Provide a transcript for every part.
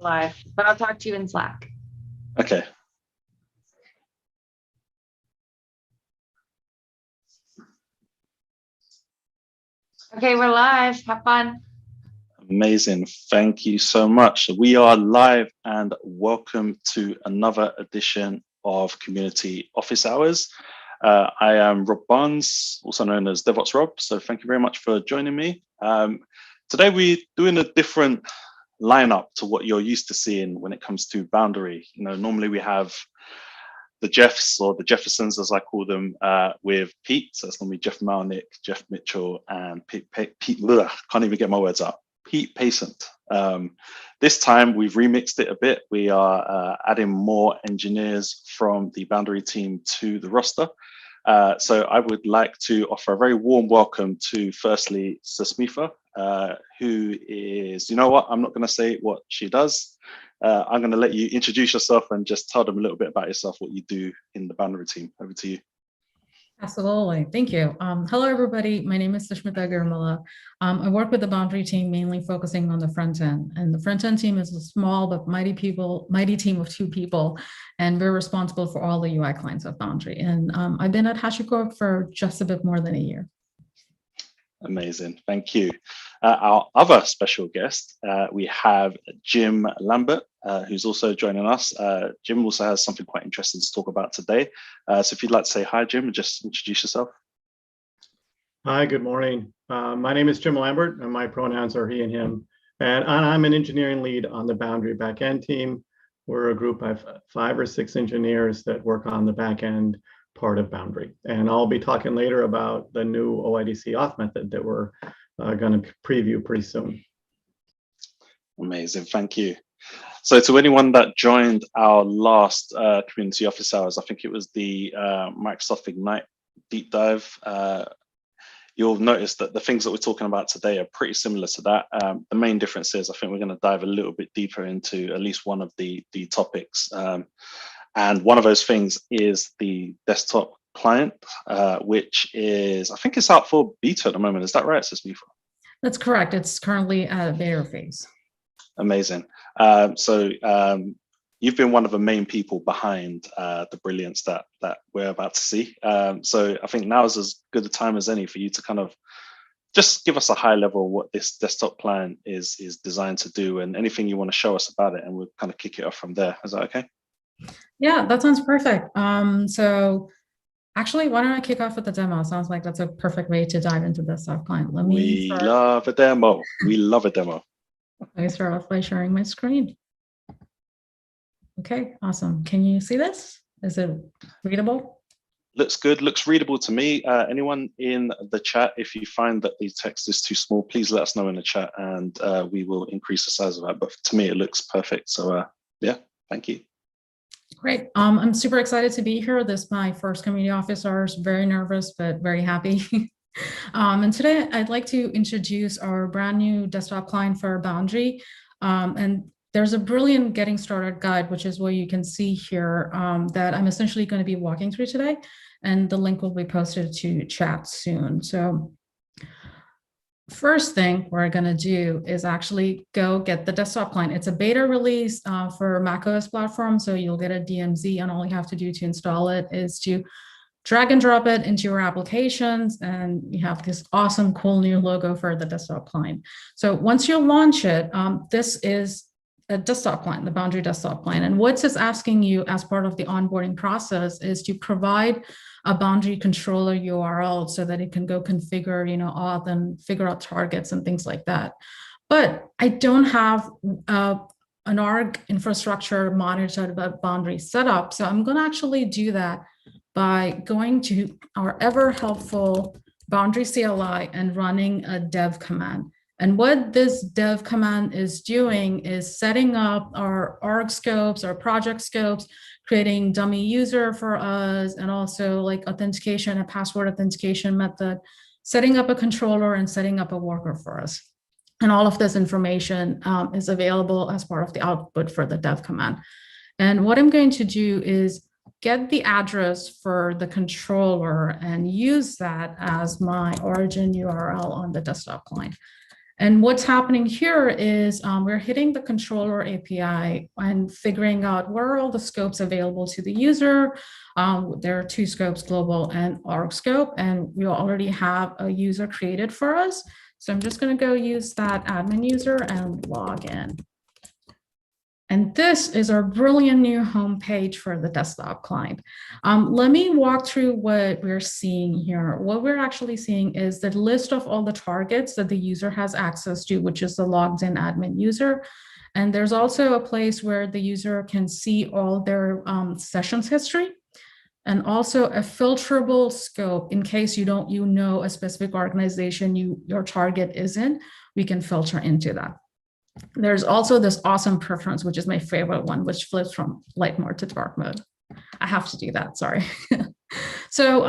live, but I'll talk to you in Slack. Okay. Okay, we're live. Have fun. Amazing. Thank you so much. We are live and welcome to another edition of Community Office Hours. I am Rob Barnes, also known as DevOps Rob. So thank you very much for joining me. Today we're doing a different lineup to what you're used to seeing when it comes to Boundary. Normally we have the Jeffs, or the Jeffersons as I call them, with Pete. So it's normally Jeff Malnick, Jeff Mitchell, and Pete can't even get my words out. Pete Pacent. This time we've remixed it a bit. We are adding more engineers from the Boundary team to the roster. So I would like to offer a very warm welcome to, firstly, Susmitha, who is, you know what, I'm not going to say what she does. I'm going to let you introduce yourself and just tell them a little bit about yourself, what you do in the Boundary team. Over to you. Absolutely. Thank you. Hello, everybody. My name is Susmitha Girumala. I work with the Boundary team, mainly focusing on the front end. And the front end team is a small but mighty team of 2 people. And we're responsible for all the UI clients of Boundary. And I've been at HashiCorp for just a bit more than a year. Amazing. Thank you. Our other special guest, we have Jim Lambert, who's also joining us. Jim also has something quite interesting to talk about today. So if you'd like to say hi, Jim, and just introduce yourself. Hi, good morning. My name is Jim Lambert, and my pronouns are he and him. And I'm an engineering lead on the Boundary backend team. We're a group of 5 or 6 engineers that work on the backend part of Boundary. And I'll be talking later about the new OIDC auth method that we're going to preview pretty soon. Amazing, thank you. So to anyone that joined our last community office hours, I think it was the Microsoft Ignite deep dive, you'll notice that the things that we're talking about today are pretty similar to that. The main difference is I think we're going to dive a little bit deeper into at least one of the topics. And one of those things is the desktop client, which is, I think it's out for beta at the moment. Is that right, Susmitha? That's correct. It's currently at beta phase. Amazing. So you've been one of the main people behind the brilliance that we're about to see. So I think now is as good a time as any for you to kind of just give us a high level of what this desktop client is designed to do, and anything you want to show us about it, and we'll kind of kick it off from there. Is that okay? Yeah, that sounds perfect. So actually, why don't I kick off with the demo? Sounds like that's a perfect way to dive into the desktop client. We love a demo. We love a demo. Let me start off by sharing my screen. Okay, awesome. Can you see this? Is it readable? Looks good, looks readable to me. Anyone in the chat, if you find that the text is too small, please let us know in the chat and we will increase the size of that. But to me, it looks perfect. So yeah, thank you. Great. I'm super excited to be here. This is my first community office hours. Very nervous, but very happy. And today I'd like to introduce our brand new desktop client for Boundary. And there's a brilliant getting started guide, which is what you can see here, that I'm essentially going to be walking through today. And the link will be posted to chat soon. So first thing we're going to do is actually go get the desktop client. It's a beta release for macOS platform, so you'll get a DMZ, and all you have to do to install it is to drag and drop it into your applications, and you have this awesome, cool new logo for the desktop client. So once you launch it, this is a desktop client, the Boundary desktop client. And what it's asking you as part of the onboarding process is to provide a Boundary controller URL so that it can go configure, auth and figure out targets and things like that. But I don't have an org infrastructure monitored by Boundary setup. So I'm going to actually do that by going to our ever helpful Boundary CLI and running a dev command. And what this dev command is doing is setting up our org scopes, our project scopes, creating dummy user for us, and also like authentication, a password authentication method, setting up a controller and setting up a worker for us. And all of this information is available as part of the output for the dev command. And what I'm going to do is get the address for the controller and use that as my origin URL on the desktop client. And what's happening here is we're hitting the controller API and figuring out where are all the scopes available to the user. There are 2 scopes, global and org scope, and we already have a user created for us. So I'm just going to go use that admin user and log in. And this is our brilliant new homepage for the desktop client. Let me walk through what we're seeing here. What we're actually seeing is the list of all the targets that the user has access to, which is the logged in admin user. And there's also a place where the user can see all their sessions history, and also a filterable scope in case you know a specific organization your target is in, we can filter into that. There's also this awesome preference, which is my favorite one, which flips from light mode to dark mode. I have to do that, sorry. So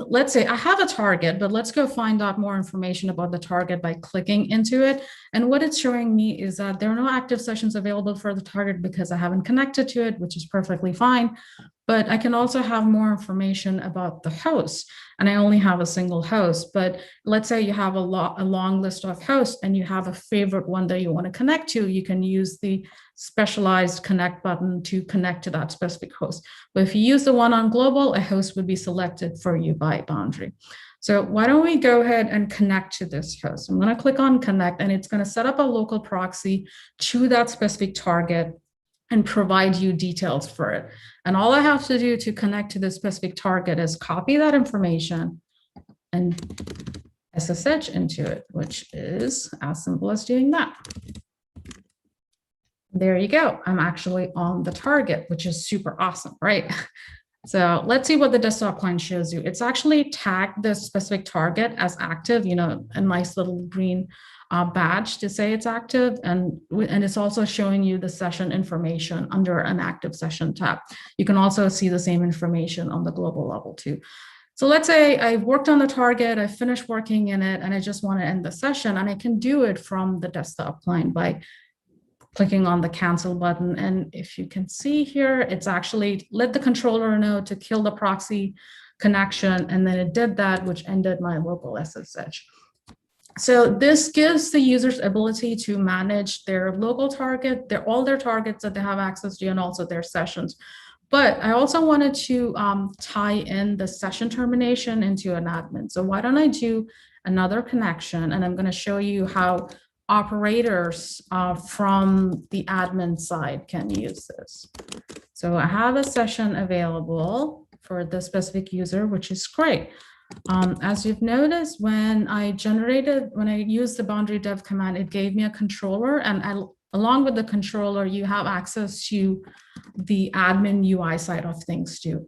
let's say I have a target, but let's go find out more information about the target by clicking into it. And what it's showing me is that there are no active sessions available for the target because I haven't connected to it, which is perfectly fine. But I can also have more information about the host, and I only have a single host. But let's say you have a long list of hosts and you have a favorite one that you want to connect to, you can use the specialized connect button to connect to that specific host. But if you use the one on global, a host would be selected for you by boundary. So why don't we go ahead and connect to this host? I'm going to click on connect, and it's going to set up a local proxy to that specific target and provide you details for it. And all I have to do to connect to this specific target is copy that information and SSH into it, which is as simple as doing that. There you go. I'm actually on the target, which is super awesome, right? So let's see what the desktop client shows you. It's actually tagged this specific target as active, a nice little green badge to say it's active. And it's also showing you the session information under an active session tab. You can also see the same information on the global level too. So let's say I worked on the target, I finished working in it, and I just want to end the session, and I can do it from the desktop client by clicking on the cancel button. And if you can see here, it's actually let the controller know to kill the proxy connection. And then it did that, which ended my local SSH. So this gives the users ability to manage their local target, all their targets that they have access to, and also their sessions. But I also wanted to tie in the session termination into an admin. So why don't I do another connection? And I'm going to show you how operators from the admin side can use this. So I have a session available for the specific user, which is great. As you've noticed, when I used the boundary dev command, it gave me a controller, and along with the controller, you have access to the admin UI side of things too,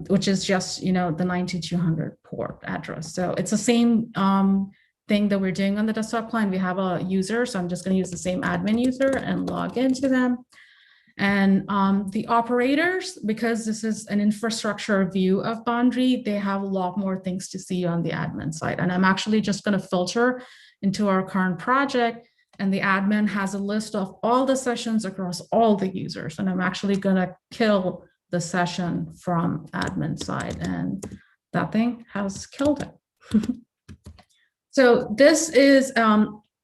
which is just, the 9200 port address. So it's the same thing that we're doing on the desktop client. We have a user, so I'm just going to use the same admin user and log into them. And the operators, because this is an infrastructure view of Boundary, they have a lot more things to see on the admin side. And I'm actually just going to filter into our current project, and the admin has a list of all the sessions across all the users. And I'm actually going to kill the session from admin side, and that thing has killed it. So this is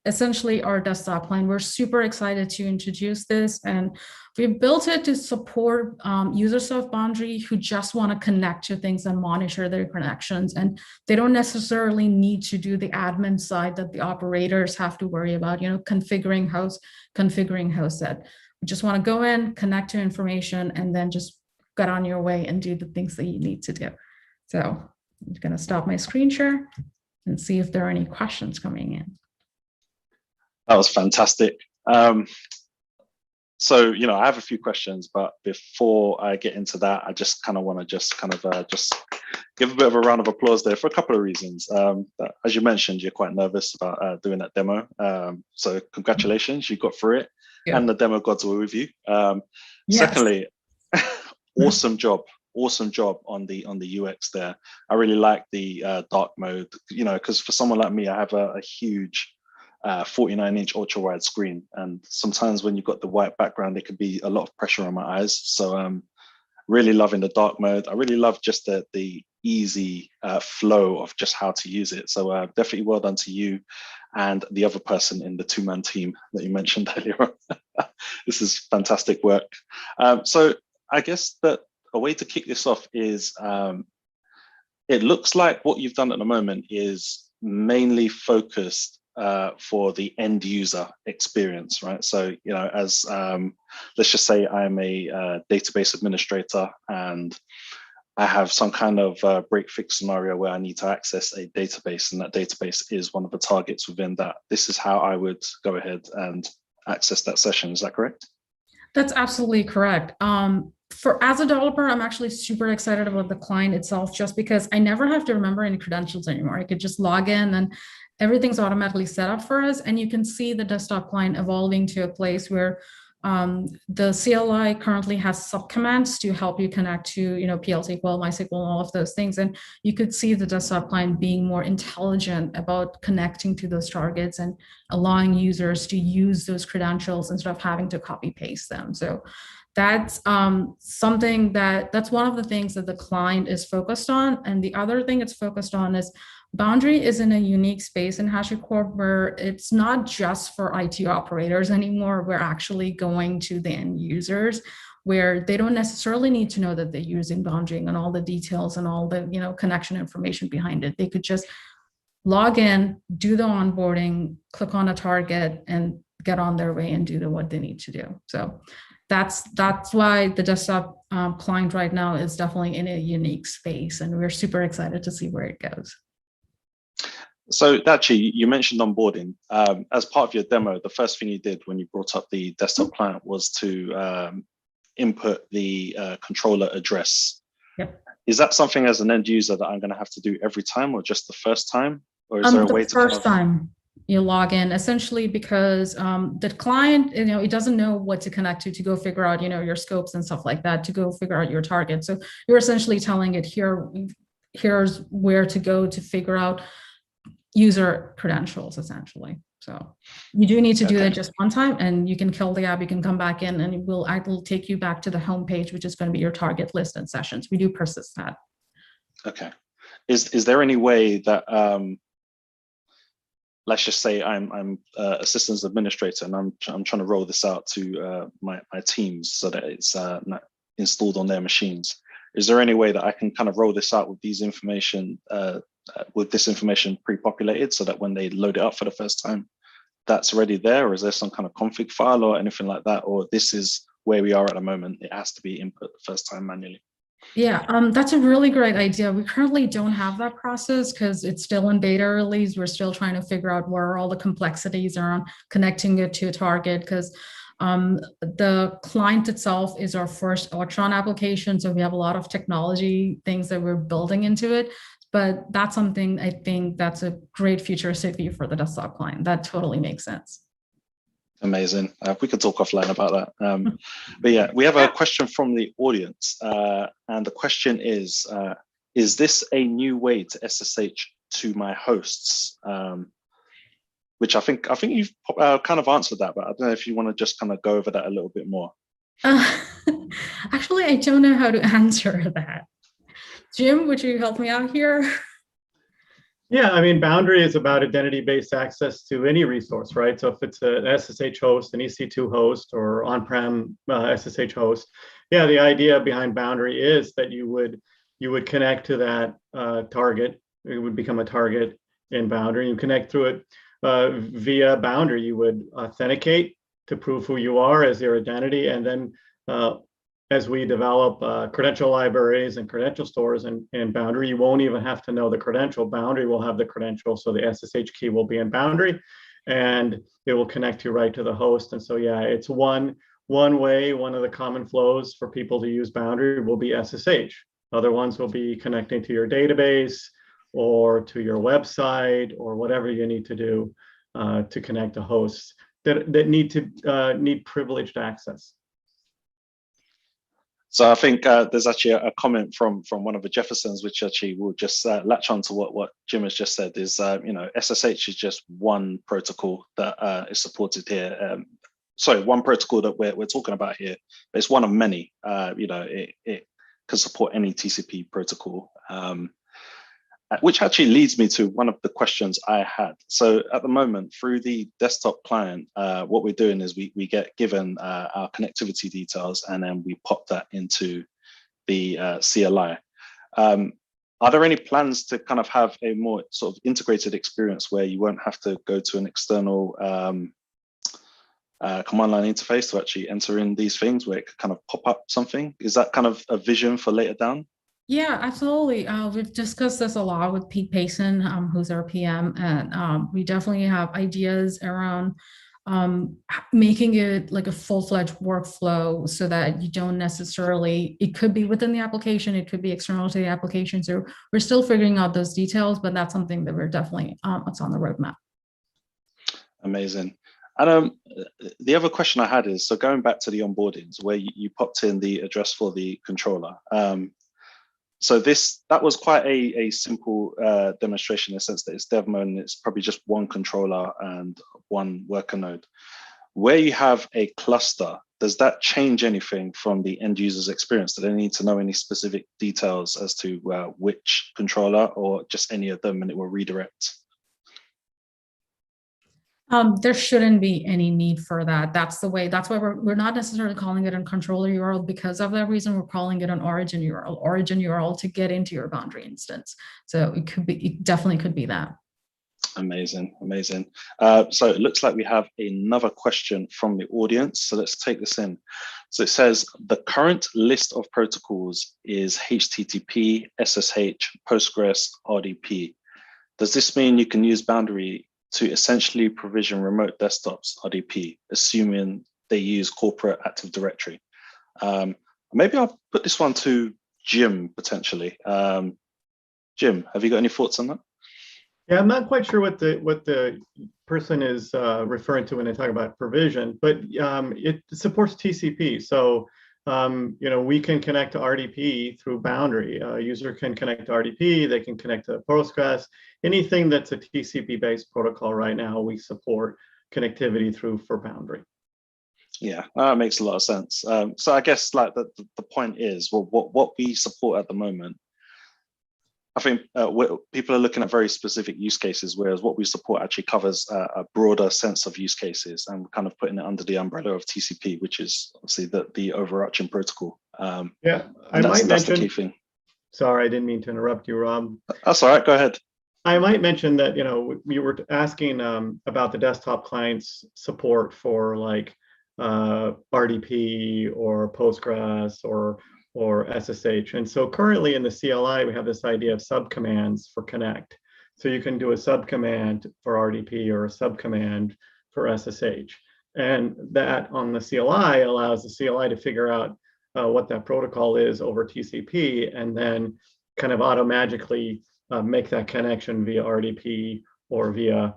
essentially our desktop client. We're super excited to introduce this, and we've built it to support users of Boundary who just want to connect to things and monitor their connections. And they don't necessarily need to do the admin side that the operators have to worry about, configuring host set. You just want to go in, connect to information, and then just get on your way and do the things that you need to do. So I'm going to stop my screen share and see if there are any questions coming in. That was fantastic. So, I have a few questions, but before I get into that, I just kind of want to just give a bit of a round of applause there for a couple of reasons. As you mentioned, you're quite nervous about doing that demo. So congratulations, you got through it, and the demo gods were with you. Yes. Secondly, awesome job on the UX there. I really like the dark mode, because for someone like me, I have a huge 49-inch ultra wide screen, and sometimes when you've got the white background, it could be a lot of pressure on my eyes. So really loving the dark mode. I really love just the easy flow of just how to use it. So definitely well done to you and the other person in the two-man team that you mentioned earlier on. This is fantastic work. So I guess that a way to kick this off is, it looks like what you've done at the moment is mainly focused for the end user experience, right? So, as let's just say I'm a database administrator and I have some kind of break fix scenario where I need to access a database, and that database is one of the targets within that. This is how I would go ahead and access that session. Is that correct? That's absolutely correct. As a developer, I'm actually super excited about the client itself, just because I never have to remember any credentials anymore. I could just log in and everything's automatically set up for us. And you can see the desktop client evolving to a place where the CLI currently has subcommands to help you connect to, PL SQL, MySQL, all of those things. And you could see the desktop client being more intelligent about connecting to those targets and allowing users to use those credentials instead of having to copy paste them. So that's that's one of the things that the client is focused on. And the other thing it's focused on is Boundary is in a unique space in HashiCorp where it's not just for IT operators anymore. We're actually going to the end users where they don't necessarily need to know that they're using Boundary and all the details and all the connection information behind it. They could just log in, do the onboarding, click on a target, and get on their way and do what they need to do. So that's why the desktop client right now is definitely in a unique space, and we're super excited to see where it goes. So actually, you mentioned onboarding. As part of your demo, the first thing you did when you brought up the desktop client was to input the controller address. Yep. Is that something as an end user that I'm going to have to do every time, or just the first time? Or is there a way to first time you log in, essentially, because the client, it doesn't know what to connect to go figure out, your scopes and stuff like that, to go figure out your target. So you're essentially telling it here's where to go to figure out user credentials, essentially. So you do need to do that just one time, and you can kill the app. You can come back in, and it will take you back to the home page, which is going to be your target list and sessions. We do persist that. Okay. Is there any way that let's just say I'm a systems administrator and I'm trying to roll this out to my teams so that it's installed on their machines? Is there any way that I can kind of roll this out with these information, with this information pre-populated, so that when they load it up for the first time, that's already there? Or is there some kind of config file or anything like that? Or this is where we are at the moment, it has to be input the first time manually? Yeah, that's a really great idea. We currently don't have that process because it's still in beta release. We're still trying to figure out where all the complexities are on connecting it to a target, because the client itself is our first Electron application. So we have a lot of technology things that we're building into it. But that's something I think that's a great futuristic view for the desktop client. That totally makes sense. Amazing. We could talk offline about that. But yeah, we have a question from the audience. And the question is this a new way to SSH to my hosts? Which I think you've kind of answered that, but I don't know if you want to just kind of go over that a little bit more. Actually, I don't know how to answer that. Jim, would you help me out here? Yeah, I mean, Boundary is about identity-based access to any resource, right? So if it's an SSH host, an EC2 host, or on-prem SSH host, yeah, the idea behind Boundary is that you would connect to that target. It would become a target in Boundary. You connect through it via Boundary. You would authenticate to prove who you are as your identity, and then as we develop credential libraries and credential stores in Boundary, you won't even have to know the credential. Boundary will have the credential, so the SSH key will be in Boundary, and it will connect you right to the host. And so, yeah, it's one way. One of the common flows for people to use Boundary will be SSH. Other ones will be connecting to your database or to your website or whatever you need to do to connect to hosts that need privileged access. So I think there's actually a comment from one of the Jeffersons, which actually will just latch on to what Jim has just said. Is SSH is just one protocol that is supported here. Sorry, one protocol that we're talking about here. But it's one of many. It can support any TCP protocol. which actually leads me to one of the questions I had. So at the moment, through the desktop client, what we're doing is we get given our connectivity details, and then we pop that into the CLI. Are there any plans to kind of have a more sort of integrated experience where you won't have to go to an external command line interface to actually enter in these things, where it could kind of pop up something? Is that kind of a vision for later down? Yeah, absolutely. We've discussed this a lot with Pete Payson, who's our PM, and we definitely have ideas around making it like a full-fledged workflow so that you don't necessarily, it could be within the application, it could be external to the application. So we're still figuring out those details, but that's something that we're definitely, it's on the roadmap. Amazing. And the other question I had is, so going back to the onboardings where you popped in the address for the controller. So that was quite a simple demonstration in the sense that it's dev mode and it's probably just one controller and one worker node. Where you have a cluster, does that change anything from the end user's experience? Do they need to know any specific details as to which controller, or just any of them and it will redirect? There shouldn't be any need for that. That's why we're not necessarily calling it a controller URL because of that reason. We're calling it an origin URL to get into your Boundary instance. So it definitely could be that. Amazing, amazing. So it looks like we have another question from the audience. So let's take this in. So it says, the current list of protocols is HTTP, SSH, Postgres, RDP. Does this mean you can use Boundary to essentially provision remote desktops, RDP, assuming they use corporate Active Directory? Maybe I'll put this one to Jim, potentially. Jim, have you got any thoughts on that? Yeah, I'm not quite sure what the person is referring to when they talk about provision, but it supports TCP. So we can connect to RDP through Boundary. A user can connect to RDP, they can connect to Postgres, anything that's a TCP-based protocol right now, we support connectivity through for Boundary. Yeah, that makes a lot of sense. So I guess like the point is, well, what we support at the moment, I think people are looking at very specific use cases, whereas what we support actually covers a broader sense of use cases, and we're kind of putting it under the umbrella of TCP, which is obviously the overarching protocol. Yeah, that's the key thing. Sorry, I didn't mean to interrupt you, Rob. That's all right, go ahead. I might mention that, we were asking about the desktop clients support for like RDP or Postgres or SSH. And so currently in the CLI, we have this idea of subcommands for connect. So you can do a subcommand for RDP or a subcommand for SSH. And that on the CLI allows the CLI to figure out what that protocol is over TCP, and then kind of automagically make that connection via RDP or via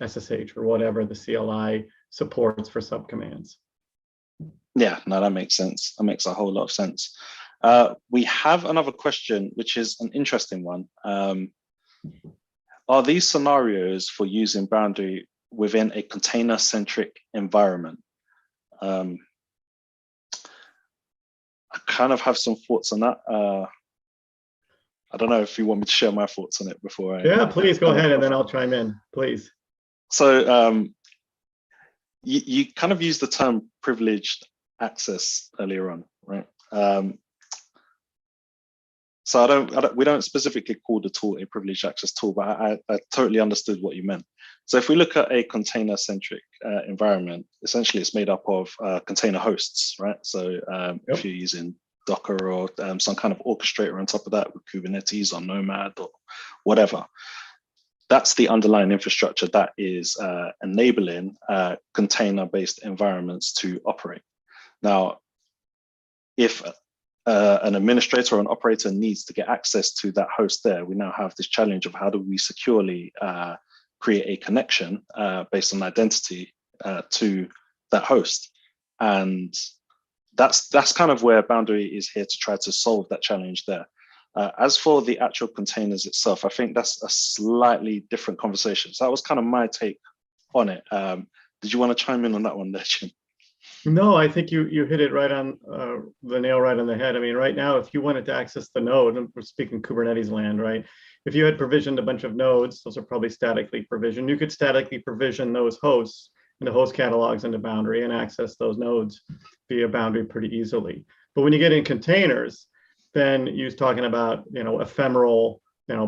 SSH or whatever the CLI supports for subcommands. Yeah, no, that makes sense. That makes a whole lot of sense. We have another question, which is an interesting one. Are these scenarios for using Boundary within a container-centric environment? I kind of have some thoughts on that. I don't know if you want me to share my thoughts on it before I... Yeah, please go ahead, and then I'll chime in, please. So you kind of used the term privileged access earlier on, right? So we don't specifically call the tool a privileged access tool, but I totally understood what you meant. So if we look at a container-centric environment, essentially it's made up of container hosts, right? So if you're using Docker or some kind of orchestrator on top of that with Kubernetes or Nomad or whatever, that's the underlying infrastructure that is enabling container-based environments to operate. Now, if an administrator or an operator needs to get access to that host there, we now have this challenge of how do we securely create a connection based on identity to that host. And that's kind of where Boundary is here to try to solve that challenge there. As for the actual containers itself, I think that's a slightly different conversation. So that was kind of my take on it. Did you want to chime in on that one there, Jim? No, I think you hit it right on the nail right on the head. I mean, right now, if you wanted to access the node, and we're speaking Kubernetes land, right? if you had provisioned a bunch of nodes, those are probably statically provisioned. You could statically provision those hosts in the host catalogs into Boundary and access those nodes via Boundary pretty easily. But when you get in containers, then you're talking about, ephemeral,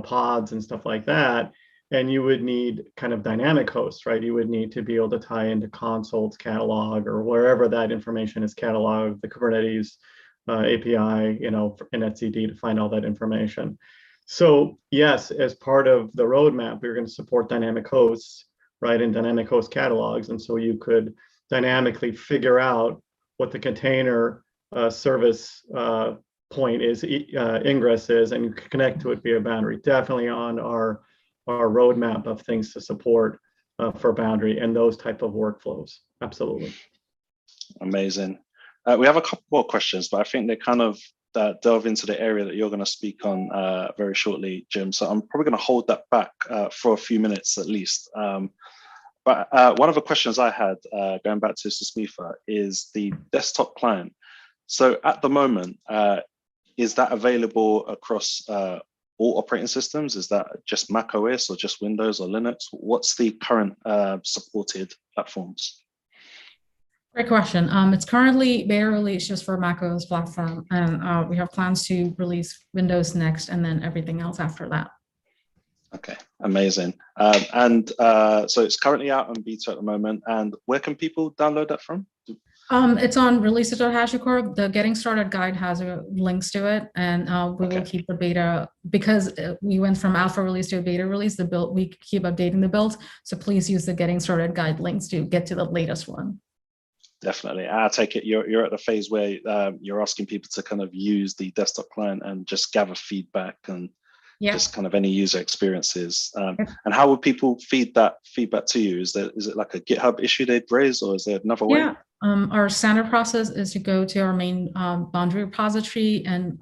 pods and stuff like that. And you would need kind of dynamic hosts, right? You would need to be able to tie into Consul's catalog or wherever that information is cataloged, the Kubernetes API, in etcd to find all that information. So yes, as part of the roadmap, we're going to support dynamic hosts, right, and dynamic host catalogs. And so you could dynamically figure out what the container service point is, ingress is, and you can connect to it via Boundary. Definitely on our roadmap of things to support for Boundary and those type of workflows. Absolutely. Amazing. We have a couple more questions, but I think they kind of delve into the area that you're going to speak on very shortly, Jim. So I'm probably going to hold that back for a few minutes at least. But one of the questions I had, going back to Susmitha, is the desktop client. So at the moment, is that available across all operating systems? Is that just Mac OS or just Windows or Linux? What's the current supported platforms? Great question. It's currently beta release just for Mac OS platform, and we have plans to release Windows next, and then everything else after that. Okay, amazing. So it's currently out on beta at the moment. And where can people download that from? It's on releases.HashiCorp. The Getting Started guide has links to it, and we will keep the beta, because we went from alpha release to a beta release. The build, we keep updating the build, so please use the Getting Started guide links to get to the latest one. Definitely. I take it you're at the phase where you're asking people to kind of use the desktop client and just gather feedback and just kind of any user experiences. And how would people feed that feedback to you? Is it like a GitHub issue they'd raise, or is there another way? Yeah, our standard process is to go to our main Boundary repository and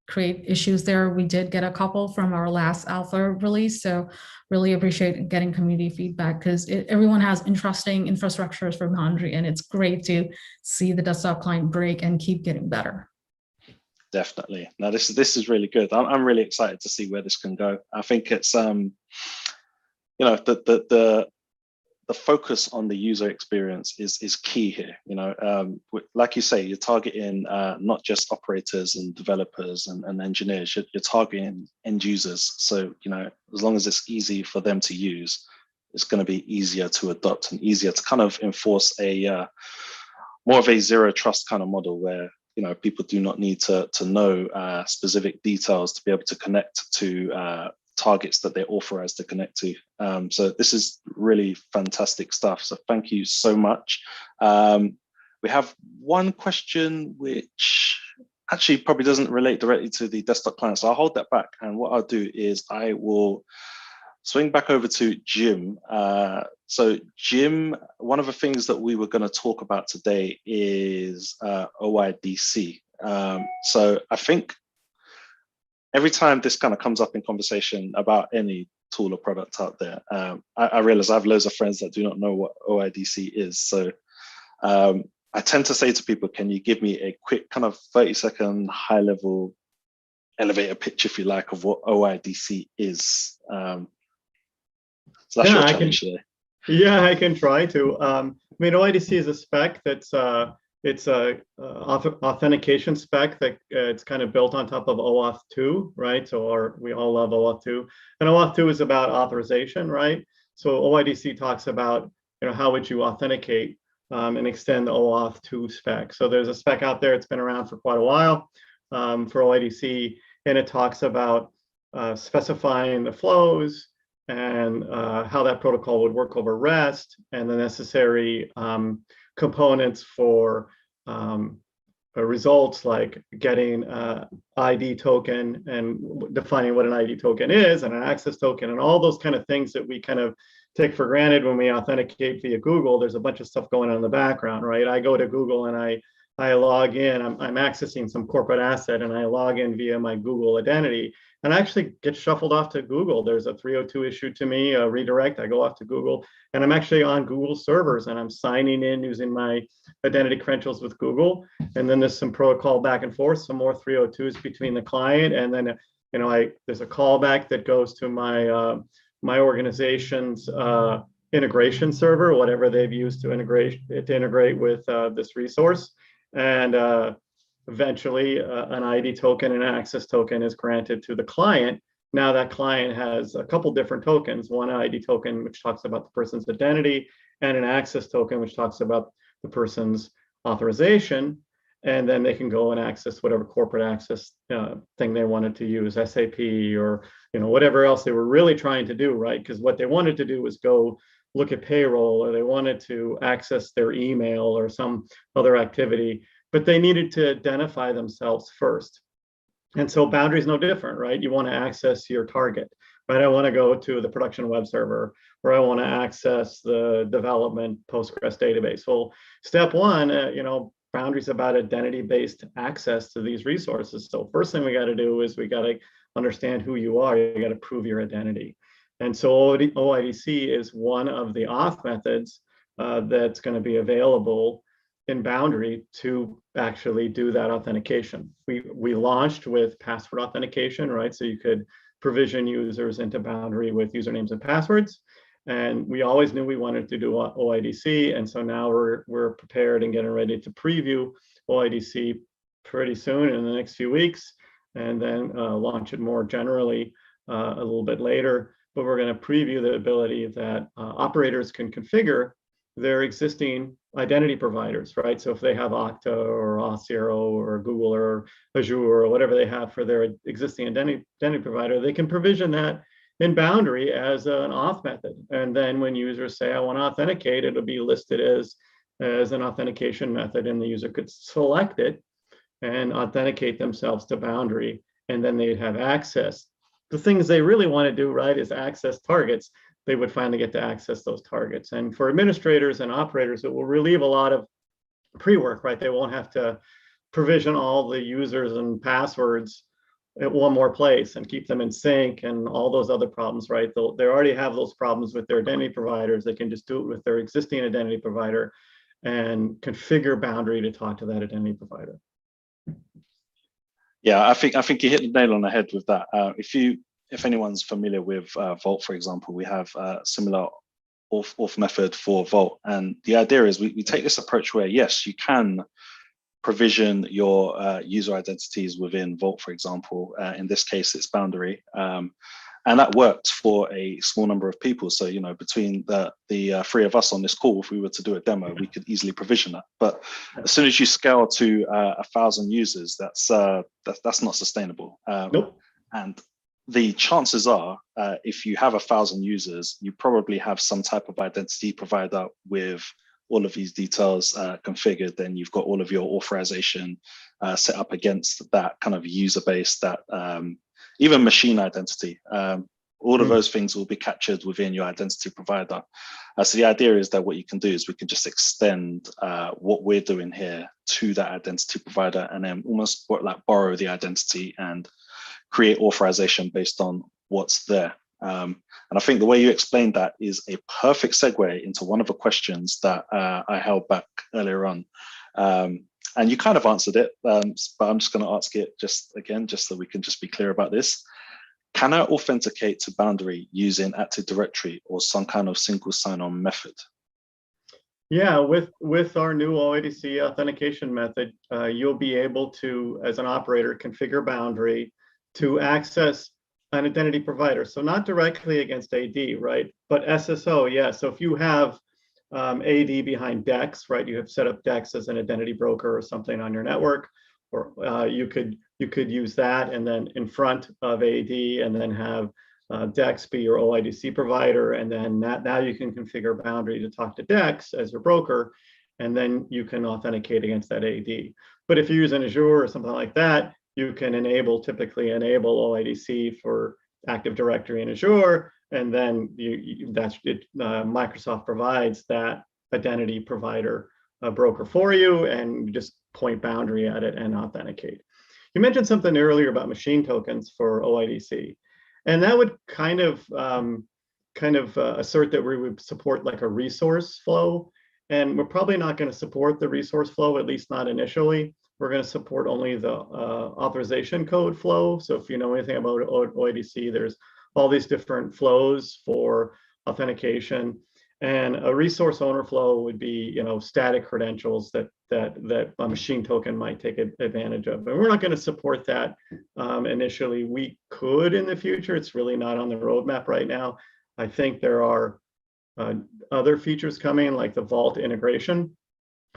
create issues there. We did get a couple from our last alpha release, so really appreciate getting community feedback, because everyone has interesting infrastructures for Boundary, and it's great to see the desktop client break and keep getting better. Definitely. Now this is really good. I'm really excited to see where this can go. I think it's the focus on the user experience is key here. Like you say, you're targeting not just operators and developers and engineers. You're targeting end users. So as long as it's easy for them to use, it's going to be easier to adopt and easier to kind of enforce a more of a zero trust kind of model where people do not need to know specific details to be able to connect to targets that they're authorized to connect to. So this is really fantastic stuff. So thank you so much. We have one question which actually probably doesn't relate directly to the desktop client. So I'll hold that back. And what I'll do is I will swing back over to Jim. So Jim, one of the things that we were going to talk about today is OIDC. So I think every time this kind of comes up in conversation about any tool or product out there, I realize I have loads of friends that do not know what OIDC is. So I tend to say to people, can you give me a quick kind of 30-second high-level elevator pitch, if you like, of what OIDC is? So that's your challenge today. Yeah, I can try to. OIDC is a spec that's it's a authentication spec that it's kind of built on top of OAuth 2, right? So we all love OAuth 2, and OAuth 2 is about authorization, right? So OIDC talks about how would you authenticate and extend the OAuth 2 spec. So there's a spec out there. It's been around for quite a while for OIDC, and it talks about specifying the flows and how that protocol would work over REST, and the necessary components for results, like getting ID token and defining what an ID token is, and an access token, and all those kind of things that we kind of take for granted when we authenticate via Google. There's a bunch of stuff going on in the background, right? I go to Google and I log in, I'm accessing some corporate asset, and I log in via my Google identity, and I actually get shuffled off to Google. There's a 302 issued to me, a redirect. I go off to Google, and I'm actually on Google servers, and I'm signing in using my identity credentials with Google. And then there's some protocol back and forth, some more 302s between the client and then there's a callback that goes to my organization's integration server, whatever they've used to integrate with this resource. And eventually an ID token and an access token is granted to the client. Now that client has a couple different tokens, one ID token, which talks about the person's identity, and an access token, which talks about the person's authorization. And then they can go and access whatever corporate access thing they wanted to use, SAP or whatever else they were really trying to do, right? Because what they wanted to do was go look at payroll, or they wanted to access their email or some other activity, but they needed to identify themselves first. And so Boundary is no different, right? You want to access your target, right? I want to go to the production web server, or I want to access the development Postgres database. Well, step one, Boundary is about identity-based access to these resources. So first thing we got to do is we got to understand who you are. You got to prove your identity. And so OIDC is one of the auth methods that's going to be available in Boundary to actually do that authentication. We launched with password authentication, right? So you could provision users into Boundary with usernames and passwords. And we always knew we wanted to do OIDC. And so now we're prepared and getting ready to preview OIDC pretty soon in the next few weeks, and then launch it more generally a little bit later. But we're going to preview the ability that operators can configure their existing identity providers, right? So if they have Okta or Auth0 or Google or Azure or whatever they have for their existing identity provider, they can provision that in Boundary as an auth method. And then when users say, I want to authenticate, it'll be listed as an authentication method, and the user could select it and authenticate themselves to Boundary, and then they'd have access. The things they really want to do, right, is access targets. They would finally get to access those targets. And for administrators and operators, it will relieve a lot of pre-work, right? They won't have to provision all the users and passwords at one more place and keep them in sync and all those other problems, right? They already have those problems with their identity providers. They can just do it with their existing identity provider and configure Boundary to talk to that identity provider. Yeah, I think you hit the nail on the head with that. If anyone's familiar with Vault, for example, we have a similar auth method for Vault, and the idea is we take this approach where yes, you can provision your user identities within Vault, for example. In this case, it's Boundary, and that works for a small number of people. So between the three of us on this call, if we were to do a demo, we could easily provision that. But as soon as you scale to 1,000 users, that's not sustainable. Nope. And the chances are, if you have 1,000 users, you probably have some type of identity provider with all of these details configured. Then you've got all of your authorization set up against that kind of user base, that even machine identity. All of those things will be captured within your identity provider. So the idea is that what you can do is we can just extend what we're doing here to that identity provider, and then almost borrow the identity and create authorization based on what's there. And I think the way you explained that is a perfect segue into one of the questions that I held back earlier on. And you kind of answered it, but I'm just going to ask it just again, just so we can just be clear about this. Can I authenticate to Boundary using Active Directory or some kind of single sign-on method? Yeah, with our new OIDC authentication method, you'll be able to, as an operator, configure Boundary to access an identity provider. So not directly against AD, right? But SSO, yeah. So if you have AD behind DEX, right? You have set up DEX as an identity broker or something on your network, or you could use that, and then in front of AD, and then have DEX be your OIDC provider, and then now you can configure Boundary to talk to DEX as your broker, and then you can authenticate against that AD. But if you use an Azure or something like that, you can typically enable OIDC for Active Directory in Azure, and then Microsoft provides that identity provider broker for you, and you just point Boundary at it and authenticate. You mentioned something earlier about machine tokens for OIDC, and that would kind of assert that we would support like a resource flow, and we're probably not going to support the resource flow, at least not initially. we're going to support only the authorization code flow. So if you know anything about OIDC, there's all these different flows for authentication. And a resource owner flow would be, static credentials that a machine token might take advantage of. And we're not going to support that initially. We could in the future. It's really not on the roadmap right now. I think there are other features coming, like the Vault integration,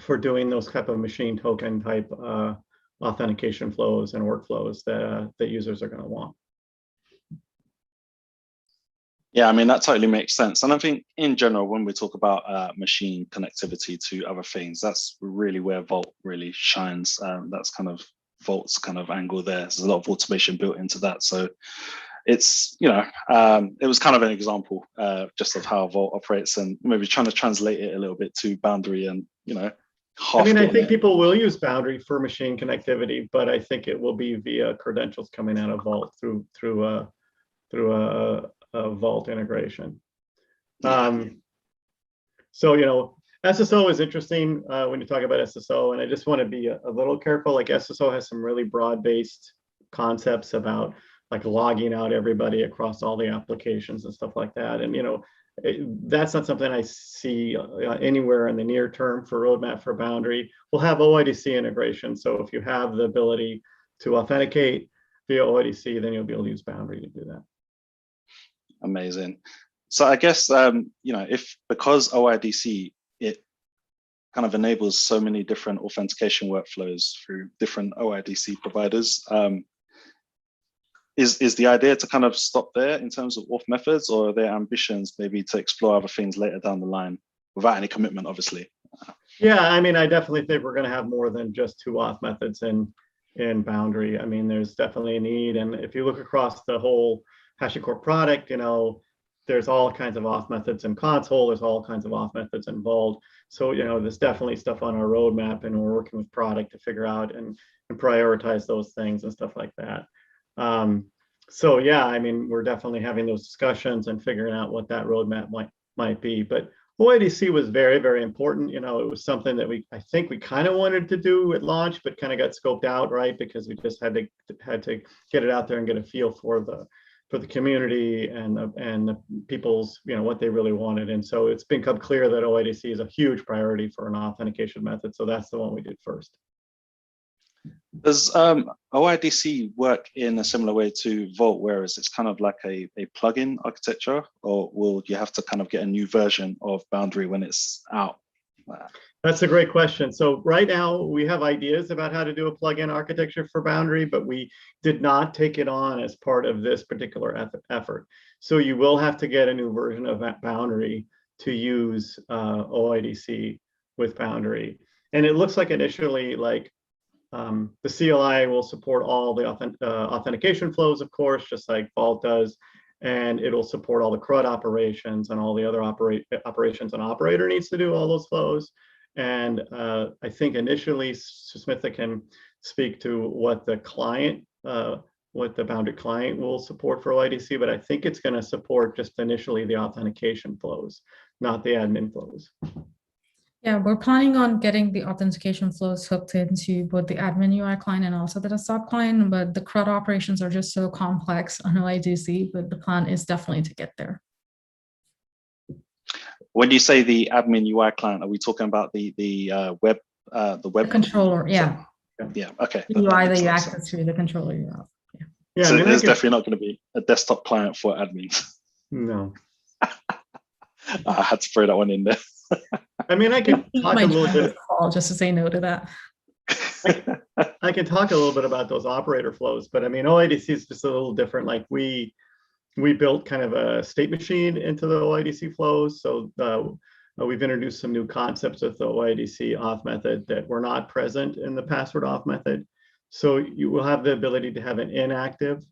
for doing those type of machine token type authentication flows and workflows that users are going to want. Yeah, I mean, that totally makes sense. And I think in general, when we talk about machine connectivity to other things, that's really where Vault really shines. That's kind of Vault's kind of angle there. There's a lot of automation built into that. So it's, it was kind of an example just of how Vault operates, and maybe trying to translate it a little bit to Boundary and, I think people will use Boundary for machine connectivity, but I think it will be via credentials coming out of Vault through a Vault integration. So, SSO is interesting when you talk about SSO, and I just want to be a little careful. Like SSO has some really broad-based concepts about like logging out everybody across all the applications and stuff like that. And, that's not something I see anywhere in the near term for roadmap for Boundary. We'll have OIDC integration. So if you have the ability to authenticate via OIDC, then you'll be able to use Boundary to do that. Amazing. So I guess, because OIDC, it kind of enables so many different authentication workflows through different OIDC providers. Is the idea to kind of stop there in terms of auth methods, or are there ambitions maybe to explore other things later down the line without any commitment, obviously? Yeah, I definitely think we're going to have more than just 2 auth methods in Boundary. There's definitely a need. And if you look across the whole HashiCorp product, there's all kinds of auth methods in console. There's all kinds of auth methods in Vault. So, there's definitely stuff on our roadmap, and we're working with product to figure out and prioritize those things and stuff like that. So yeah, we're definitely having those discussions and figuring out what that roadmap might be. But OIDC was very, very important. It was something that I think we kind of wanted to do at launch, but kind of got scoped out, right? Because we just had to get it out there and get a feel for the community and the people's, what they really wanted. And so it's become clear that OIDC is a huge priority for an authentication method. So that's the one we did first. Does OIDC work in a similar way to Vault, whereas it's kind of like a plugin architecture, or will you have to kind of get a new version of Boundary when it's out? That's a great question. So right now we have ideas about how to do a plugin architecture for Boundary, but we did not take it on as part of this particular effort. So you will have to get a new version of Boundary to use OIDC with Boundary. And it looks like initially, like the CLI will support all the authentication flows, of course, just like Vault does. And it'll support all the CRUD operations and all the other operations an operator needs to do, all those flows. And I think initially, Susmitha can speak to what the client, what the Boundary client will support for OIDC, but I think it's going to support just initially the authentication flows, not the admin flows. Yeah, we're planning on getting the authentication flows hooked into both the admin UI client and also the desktop client, but the CRUD operations are just so complex on OIDC, but the plan is definitely to get there. When you say the admin UI client, are we talking about the web controller? Yeah. Yeah. Okay. The UI that you access through the controller. Yeah. So there's definitely not going to be a desktop client for admins. No. I had to throw that one in there. I can talk a little bit. Just to say no to that. I can talk a little bit about those operator flows, but OIDC is just a little different. Like we built kind of a state machine into the OIDC flows. So we've introduced some new concepts with the OIDC auth method that were not present in the password auth method. So you will have the ability to have an inactive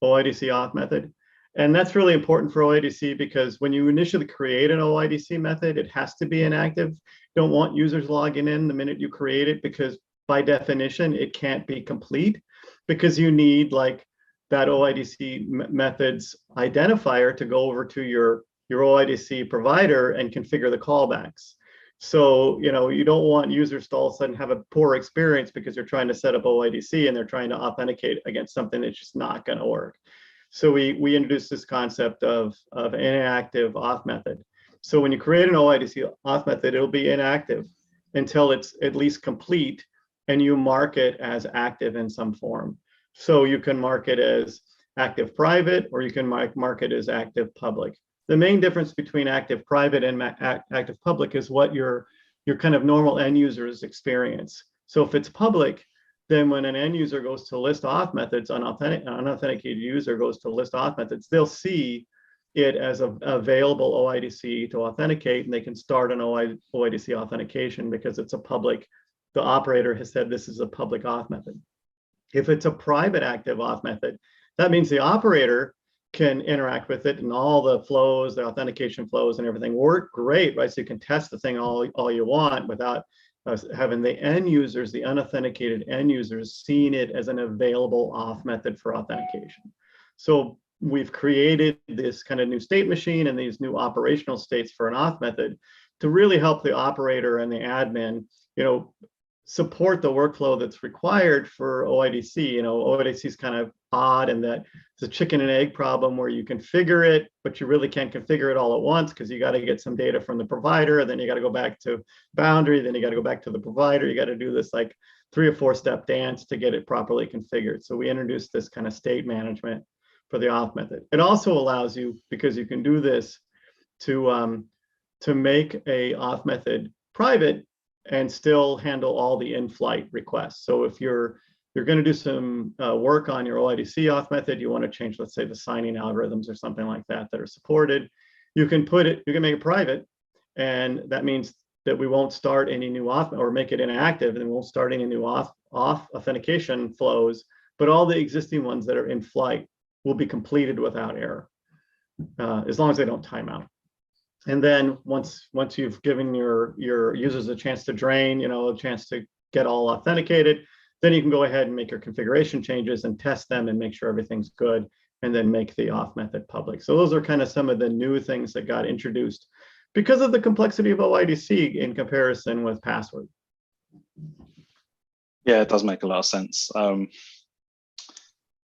OIDC auth method. And that's really important for OIDC because when you initially create an OIDC method, it has to be inactive. You don't want users logging in the minute you create it, because by definition, it can't be complete, because you need like that OIDC method's identifier to go over to your OIDC provider and configure the callbacks. So, you don't want users to all of a sudden have a poor experience because you're trying to set up OIDC and they're trying to authenticate against something that's just not going to work. So we introduced this concept of an inactive auth method. So when you create an OIDC auth method, it'll be inactive until it's at least complete, and you mark it as active in some form. So you can mark it as active private, or you can mark it as active public. The main difference between active private and active public is what your kind of normal end users experience. So if it's public, then when an end user goes to list auth methods, an unauthenticated user goes to list auth methods, they'll see it as a available OIDC to authenticate, and they can start an OIDC authentication because it's a public, the operator has said this is a public auth method. If it's a private active auth method, that means the operator can interact with it, and all the flows, the authentication flows and everything work great, right? So you can test the thing all you want without having the end users, the unauthenticated end users, seeing it as an available auth method for authentication. So we've created this kind of new state machine and these new operational states for an auth method to really help the operator and the admin, support the workflow that's required for OIDC. OIDC is kind of odd in that it's a chicken and egg problem where you configure it, but you really can't configure it all at once because you got to get some data from the provider, and then you got to go back to Boundary, then you got to go back to the provider. You got to do this like 3 or 4 step dance to get it properly configured. So we introduced this kind of state management for the auth method. It also allows you, because you can do this, to make a auth method private and still handle all the in-flight requests. So if you're going to do some work on your OIDC auth method, you want to change, let's say, the signing algorithms or something like that are supported, you can make it private, and that means that we won't start any new auth, or make it inactive, and we won't start any new auth authentication flows, but all the existing ones that are in flight will be completed without error, as long as they don't time out. And then once you've given your users a chance to drain, a chance to get all authenticated, then you can go ahead and make your configuration changes and test them and make sure everything's good, and then make the auth method public. So those are kind of some of the new things that got introduced because of the complexity of OIDC in comparison with password. Yeah, it does make a lot of sense.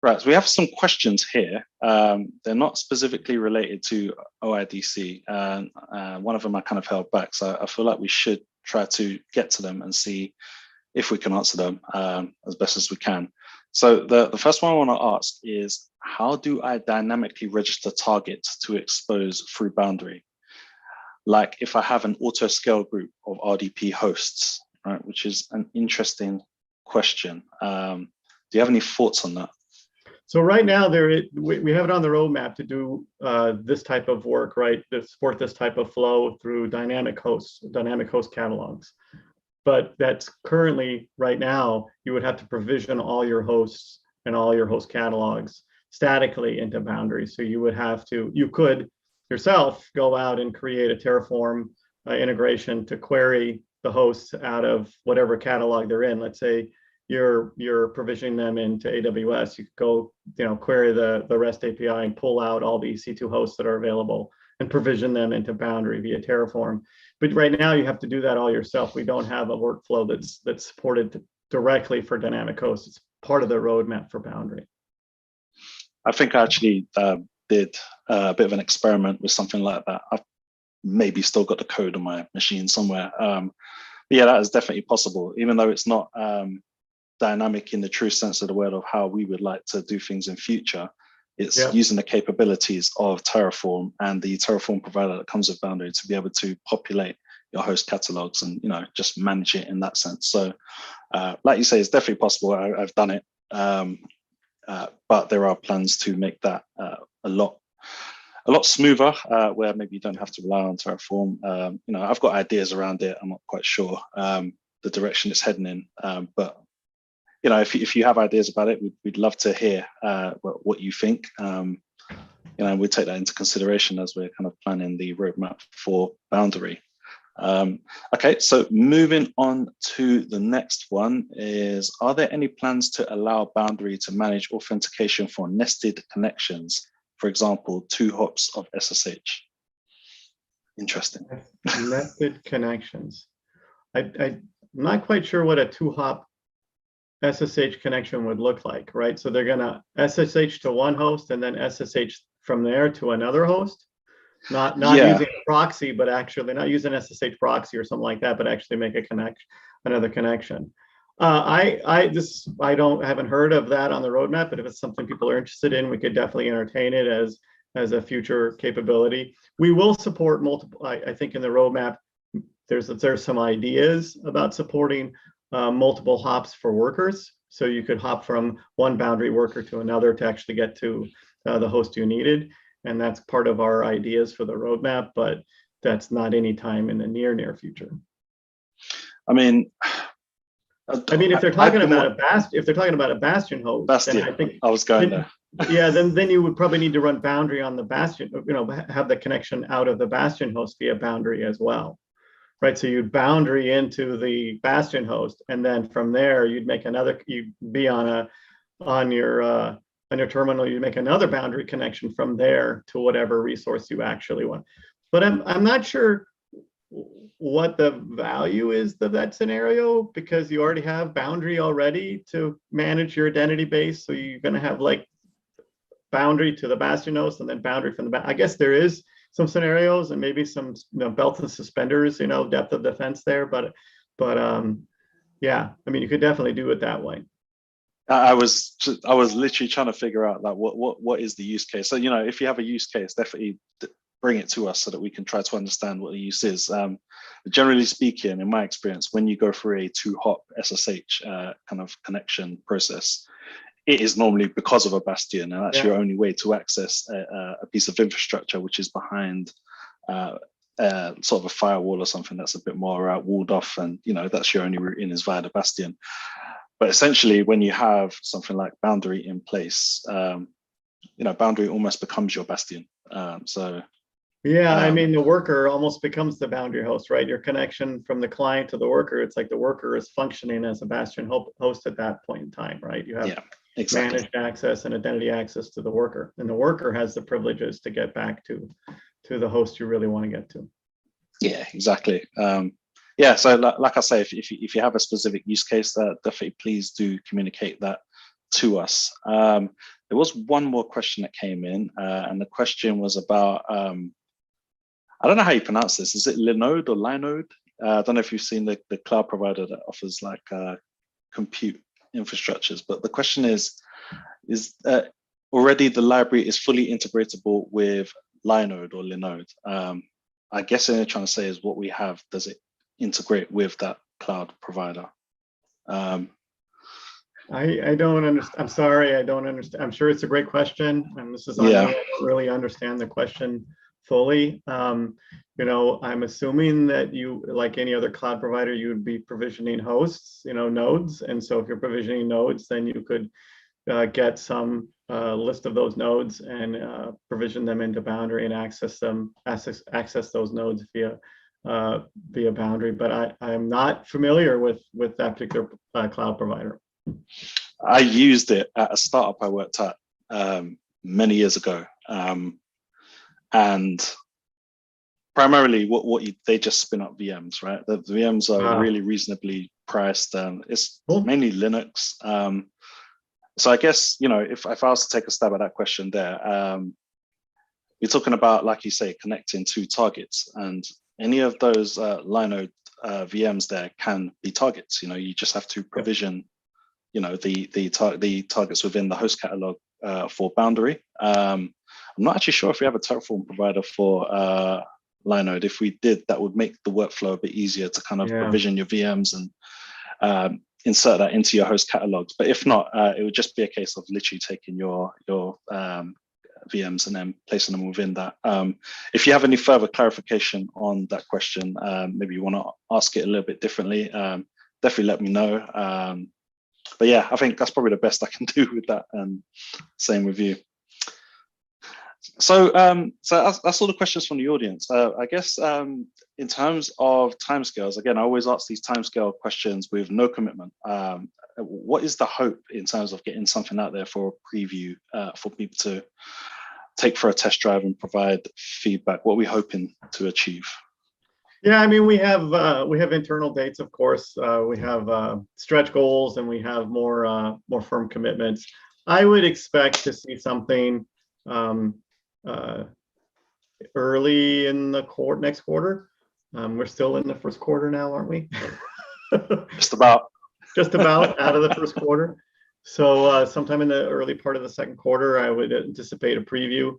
Right, so we have some questions here. They're not specifically related to OIDC, and one of them I kind of held back. So I feel like we should try to get to them and see if we can answer them as best as we can. So the first one I want to ask is, how do I dynamically register targets to expose through Boundary? Like if I have an auto scale group of RDP hosts, right, which is an interesting question. Do you have any thoughts on that? So right now, we have it on the roadmap to do this type of work, right? To support this type of flow through dynamic host catalogs. But that's currently, right now, you would have to provision all your hosts and all your host catalogs statically into Boundary. So you could yourself go out and create a Terraform integration to query the hosts out of whatever catalog they're in. Let's say you're provisioning them into AWS, you could go, query the REST API and pull out all the EC2 hosts that are available and provision them into Boundary via Terraform. But right now you have to do that all yourself. We don't have a workflow that's supported directly for dynamic hosts. It's part of the roadmap for Boundary. I think I actually did a bit of an experiment with something like that. I've maybe still got the code on my machine somewhere. But yeah, that is definitely possible, even though it's not dynamic in the true sense of the word of how we would like to do things in future. It's using the capabilities of Terraform and the Terraform provider that comes with Boundary to be able to populate your host catalogs and just manage it in that sense. So like you say, it's definitely possible. I've done it, but there are plans to make that a lot smoother, where maybe you don't have to rely on Terraform. I've got ideas around it. I'm not quite sure the direction it's heading in, but if you have ideas about it, we'd love to hear what you think. We take that into consideration as we're kind of planning the roadmap for Boundary. Okay, so moving on to the next one is, are there any plans to allow Boundary to manage authentication for nested connections? For example, 2 hops of SSH. Interesting. Nested connections. I'm not quite sure what a 2-hop SSH connection would look like, right? So they're gonna SSH to one host and then SSH from there to another host. Not using a proxy, but actually not using SSH proxy or something like that, but actually make another connection. I haven't heard of that on the roadmap, but if it's something people are interested in, we could definitely entertain it as a future capability. We will support multiple. I think in the roadmap, there's some ideas about supporting multiple hops for workers. So you could hop from one boundary worker to another to actually get to the host you needed. And that's part of our ideas for the roadmap, but that's not any time in the near future. I mean, if they're talking about a bastion host, then I think I was going there. Yeah, then you would probably need to run boundary on the bastion, have the connection out of the bastion host via boundary as well. Right, so you'd boundary into the bastion host, and then from there you'd make you'd be on your terminal, you make another boundary connection from there to whatever resource you actually want. But I'm not sure what the value is of that scenario, because you already have boundary already to manage your identity base. So you're going to have like boundary to the bastion host and then boundary from the I guess there is some scenarios and maybe some belts and suspenders, depth of defense there, but yeah, I mean, you could definitely do it that way. I was literally trying to figure out like what is the use case. So if you have a use case, definitely bring it to us so that we can try to understand what the use is. Generally speaking, in my experience, when you go through a 2-hop SSH kind of connection process, it is normally because of a bastion, and that's your only way to access a piece of infrastructure which is behind sort of a firewall or something that's a bit more walled off, and that's your only route in is via the bastion. But essentially, when you have something like boundary in place, boundary almost becomes your bastion. I mean, the worker almost becomes the boundary host, right? Your connection from the client to the worker, it's like the worker is functioning as a bastion host at that point in time, right? You have managed access and identity access to the worker, and the worker has the privileges to get back to the host you really want to get to. Yeah, exactly. So like I say, if you have a specific use case, definitely please do communicate that to us. There was one more question that came in, and the question was about, I don't know how you pronounce this. Is it Linode or Linode? I don't know if you've seen the cloud provider that offers like compute infrastructures, but the question is already the library is fully integratable with Linode or Linode. I guess what they're trying to say is what we have, does it integrate with that cloud provider? I don't understand. I'm sorry, I don't understand. I'm sure it's a great question, and this is I don't really understand the question fully. I'm assuming that you, like any other cloud provider, you would be provisioning hosts, nodes. And so if you're provisioning nodes, then you could get some list of those nodes and provision them into boundary and access those nodes via boundary. But I am not familiar with that particular cloud provider. I used it at a startup I worked at many years ago. And primarily they just spin up VMs, right? The VMs are really reasonably priced. It's mainly Linux. So I guess, if I was to take a stab at that question there, you're talking about, like you say, connecting two targets, and any of those Linode VMs there can be targets. You just have to provision, the targets within the host catalog for boundary. I'm not actually sure if we have a Terraform provider for Linode. If we did, that would make the workflow a bit easier to kind of provision your VMs and insert that into your host catalogs. But if not, it would just be a case of literally taking your VMs and then placing them within that. If you have any further clarification on that question, maybe you want to ask it a little bit differently, definitely let me know. But yeah, I think that's probably the best I can do with that. And same with you. So that's all the questions from the audience. I guess in terms of timescales, again, I always ask these timescale questions with no commitment. What is the hope in terms of getting something out there for a preview for people to take for a test drive and provide feedback? What are we hoping to achieve? Yeah, I mean, we have internal dates, of course. We have stretch goals, and we have more firm commitments. I would expect to see something early in the next quarter. We're still in the first quarter now, aren't we? Just about. Just about out of the first quarter. So sometime in the early part of the second quarter, I would anticipate a preview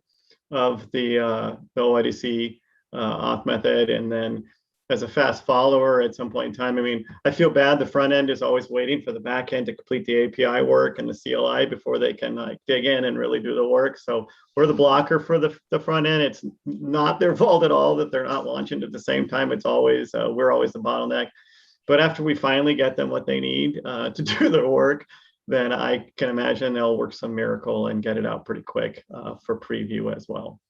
of the OIDC auth method. And then as a fast follower at some point in time, I mean, I feel bad. The front end is always waiting for the back end to complete the API work and the CLI before they can like dig in and really do the work. So we're the blocker for the front end. It's not their fault at all that they're not launching at the same time. It's always, we're always the bottleneck. But after we finally get them what they need to do their work, then I can imagine they'll work some miracle and get it out pretty quick for preview as well.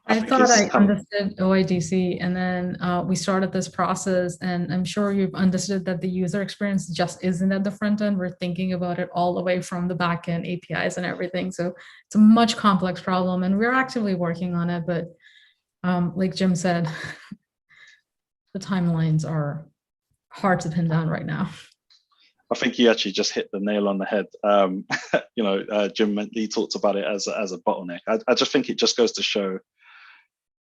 I thought I understood OIDC, and then we started this process, and I'm sure you've understood that the user experience just isn't at the front end. We're thinking about it all the way from the back end, APIs and everything. So it's a much complex problem, and we're actively working on it. But like Jim said, the timelines are hard to pin down right now. I think you actually just hit the nail on the head. Jim, he talked about it as a bottleneck. I just think it just goes to show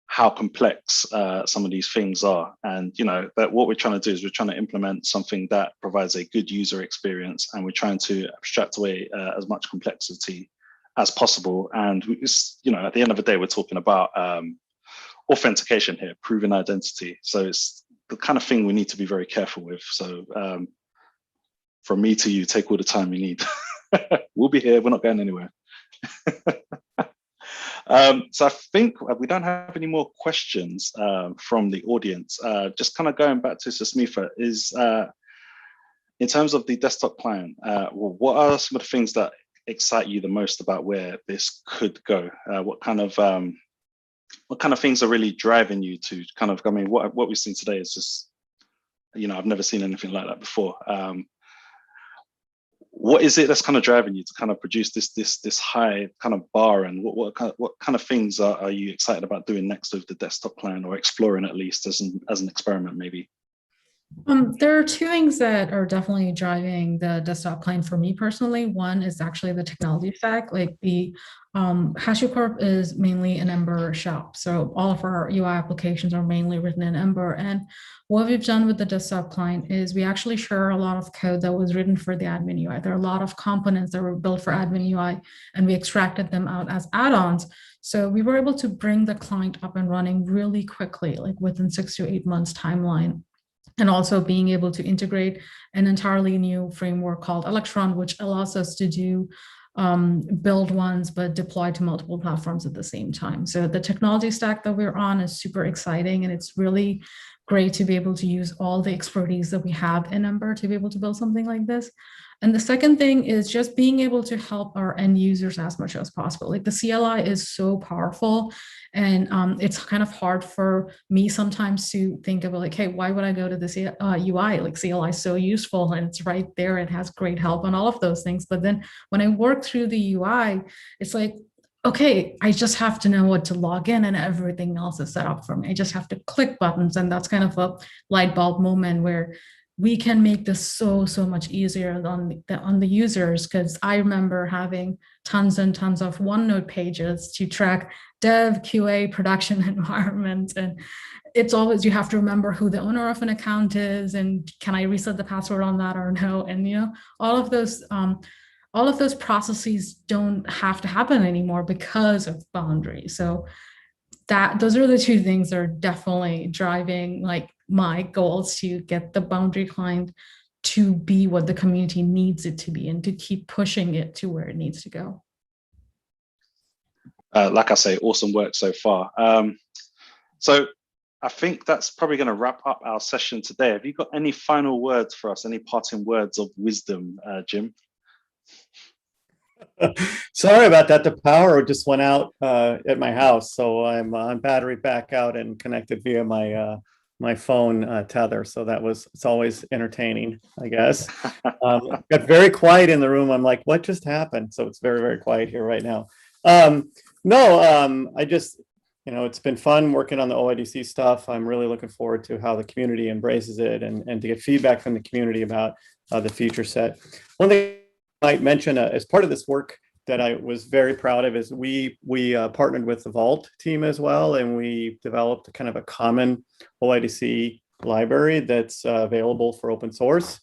how complex some of these things are. And, that what we're trying to do is we're trying to implement something that provides a good user experience, and we're trying to abstract away as much complexity as possible. And, at the end of the day, we're talking about authentication here, proven identity. So it's the kind of thing we need to be very careful with. So from me to you, take all the time you need. We'll be here. We're not going anywhere. So I think we don't have any more questions from the audience. Just kind of going back to Susmitha, is in terms of the desktop client, what are some of the things that excite you the most about where this could go? What kind of things are really driving you to kind of, I mean, what we've seen today is just, I've never seen anything like that before. What is it that's kind of driving you to kind of produce this high kind of bar, and what kind of things are you excited about doing next with the desktop client, or exploring at least as an experiment maybe? There are two things that are definitely driving the desktop client for me personally. One is actually the technology stack. Like the HashiCorp is mainly an Ember shop. So all of our UI applications are mainly written in Ember. And what we've done with the desktop client is we actually share a lot of code that was written for the admin UI. There are a lot of components that were built for admin UI, and we extracted them out as add-ons. So we were able to bring the client up and running really quickly, like within 6 to 8 months timeline. And also being able to integrate an entirely new framework called Electron, which allows us to do build ones, but deploy to multiple platforms at the same time. So the technology stack that we're on is super exciting, and it's really great to be able to use all the expertise that we have in Ember to be able to build something like this. And the second thing is just being able to help our end users as much as possible. Like the CLI is so powerful, and it's kind of hard for me sometimes to think of like, hey, why would I go to this UI? Like CLI is so useful, and it's right there. It has great help on all of those things. But then when I work through the UI, it's like, okay, I just have to know what to log in, and everything else is set up for me. I just have to click buttons, and that's kind of a light bulb moment where we can make this so much easier on the users, because I remember having tons and tons of OneNote pages to track dev, QA, production environments, and it's always, you have to remember who the owner of an account is, and can I reset the password on that or no, and all of those processes don't have to happen anymore because of Boundary. So those are the two things that are definitely driving like my goals to get the Boundary client to be what the community needs it to be, and to keep pushing it to where it needs to go. Like I say, awesome work so far. So I think that's probably going to wrap up our session today. Have you got any final words for us? Any parting words of wisdom, Jim? Sorry about that. The power just went out at my house, so I'm on battery back out and connected via my phone tether. So it's always entertaining, I guess. Got very quiet in the room. I'm like, what just happened? So it's very quiet here right now. No, I just, it's been fun working on the OIDC stuff. I'm really looking forward to how the community embraces it and to get feedback from the community about the feature set. One thing I might mention as part of this work that I was very proud of is we partnered with the Vault team as well, and we developed kind of a common OIDC library that's available for open source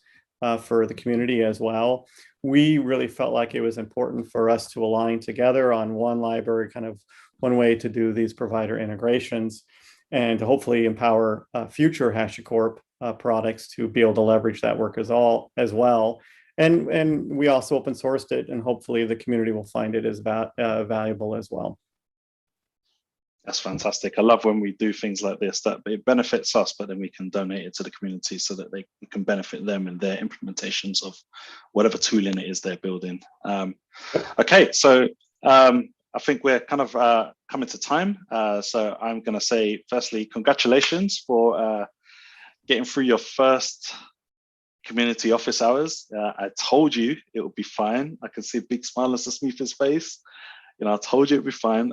for the community as well. We really felt like it was important for us to align together on one library, kind of one way to do these provider integrations, and to hopefully empower future HashiCorp products to be able to leverage that work as well. And we also open sourced it, and hopefully the community will find it as valuable as well. That's fantastic. I love when we do things like this, that it benefits us, but then we can donate it to the community so that they can benefit them in their implementations of whatever tooling it is they're building. Okay, so I think we're kind of coming to time. So I'm going to say, firstly, congratulations for getting through your first community office hours. I told you it would be fine. I can see a big smile on Susmitha's face. I told you it'd be fine.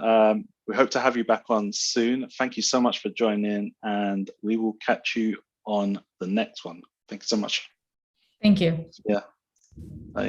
We hope to have you back on soon. Thank you so much for joining, and we will catch you on the next one. Thank you so much. Thank you. Yeah. Bye.